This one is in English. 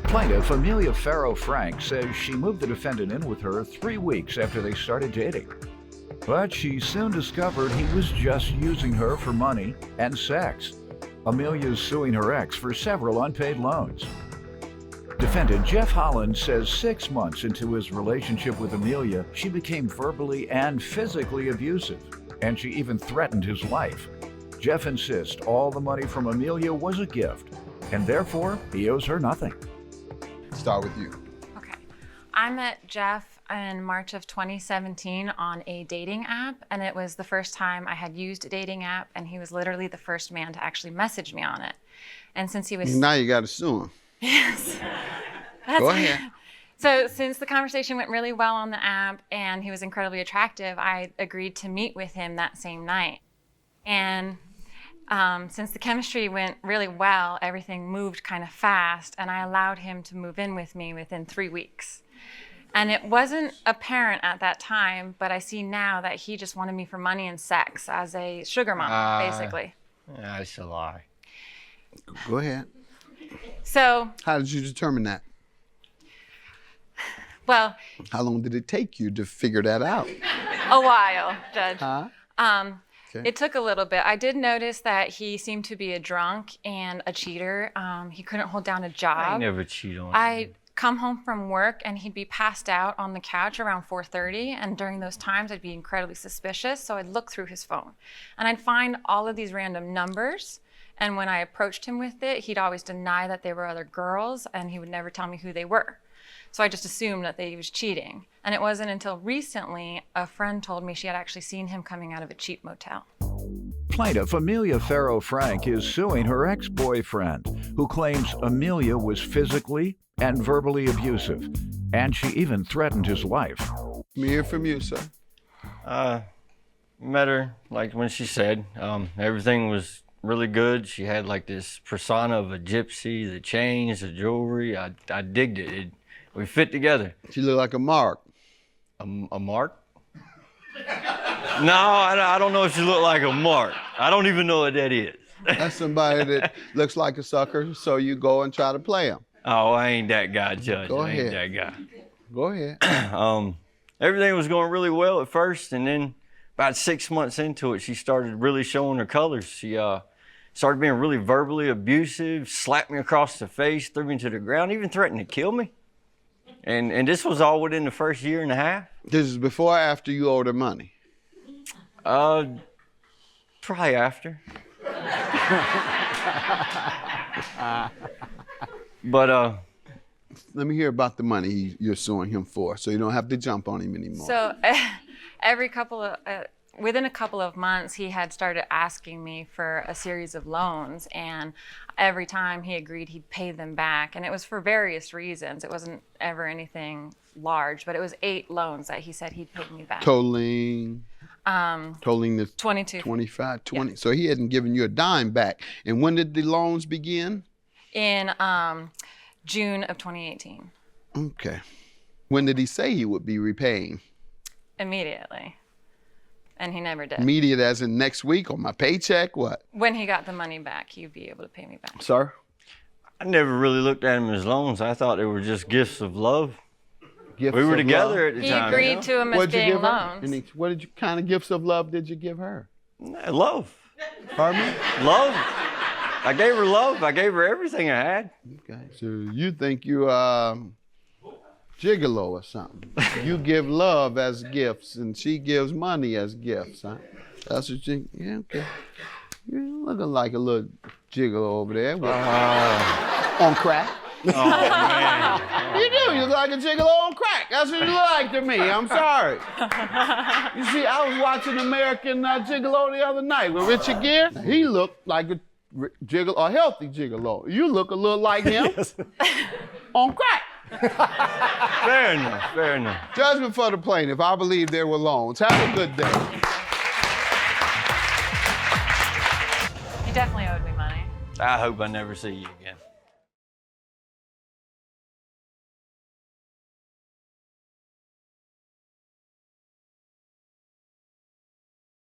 Plaintiff Amelia Farrow Frank says she moved the defendant in with her 3 weeks after they started dating. But she soon discovered he was just using her for money and sex. Amelia is suing her ex for several unpaid loans. Defendant Jeff Holland says 6 months into his relationship with Amelia, she became verbally and physically abusive, and she even threatened his life. Jeff insists all the money from Amelia was a gift, and therefore he owes her nothing. Start with you. Okay. I met Jeff in March of 2017 on a dating app, and it was the first time I had used a dating app, and he was literally the first man to actually message me on it. And since he was... Now you got to sue him. Yes. Go ahead. So since the conversation went really well on the app and he was incredibly attractive, I agreed to meet with him that same night. And since the chemistry went really well, everything moved kind of fast, and I allowed him to move in with me within 3 weeks. And it wasn't apparent at that time, but I see now that he just wanted me for money and sex as a sugar mama, basically. That's a lie. Go ahead. So... How did you determine that? Well... How long did it take you to figure that out? A while, Judge. Huh? Okay. It took a little bit. I did notice that he seemed to be a drunk and a cheater. He couldn't hold down a job. I never cheat on I'd come home from work and he'd be passed out on the couch around 4:30, and during those times I'd be incredibly suspicious, so I'd look through his phone. And I'd find all of these random numbers, and when I approached him with it, he'd always deny that they were other girls, and he would never tell me who they were. So I just assumed that he was cheating. And it wasn't until recently a friend told me she had actually seen him coming out of a cheap motel. Plaintiff Amelia Farrow Frank is suing her ex-boyfriend, who claims Amelia was physically and verbally abusive, and she even threatened his life. Let me hear from you, sir. Met her, like when she said, everything was really good. She had like this persona of a gypsy, the chains, the jewelry. I digged it. We fit together. She looked like a mark. A mark? No, I don't know if she looked like a mark. I don't even know what that is. That's somebody that looks like a sucker, so you go and try to play him. Oh, I ain't that guy, Judge. Go I ain't ahead. that guy. Go ahead. Everything was going really well at first, and then about 6 months into it, she started really showing her colors. She started being really verbally abusive, slapped me across the face, threw me to the ground, even threatened to kill me. And this was all within the first year and a half. This is before or after you owed her money? Probably after. But let me hear about the money you're suing him for, so you don't have to jump on him anymore. So within a couple of months, he had started asking me for a series of loans, and every time he agreed, he'd pay them back. And it was for various reasons. It wasn't ever anything large, but it was 8 loans that he said he'd pay me back. Totaling the 22. 25, 20. Yeah. So he hadn't given you a dime back. And when did the loans begin? In June of 2018. Okay. When did he say he would be repaying? Immediately. And he never did. Immediate as in next week on my paycheck, what? When he got the money back, he'd be able to pay me back. Sir? I never really looked at them as loans. I thought they were just gifts of love. Gifts We were of together love? at the He time. agreed to them as What'd you being give her? loans. And what kind of gifts of love did you give her? Love. Pardon me? Love. I gave her love. I gave her everything I had. Okay. So you think you gigolo or something. You give love as gifts and she gives money as gifts, huh? That's what you, yeah, okay. You're looking like a little gigolo over there on crack. Oh, man. You do, you look like a gigolo on crack. That's what you look like to me, I'm sorry. You see, I was watching American Gigolo the other night with Richard Gere. He looked like a healthy gigolo. You look a little like him on crack. Fair enough, fair enough. Judgment for the plaintiff. I believe there were loans. Have a good day. He definitely owed me money. I hope I never see you again.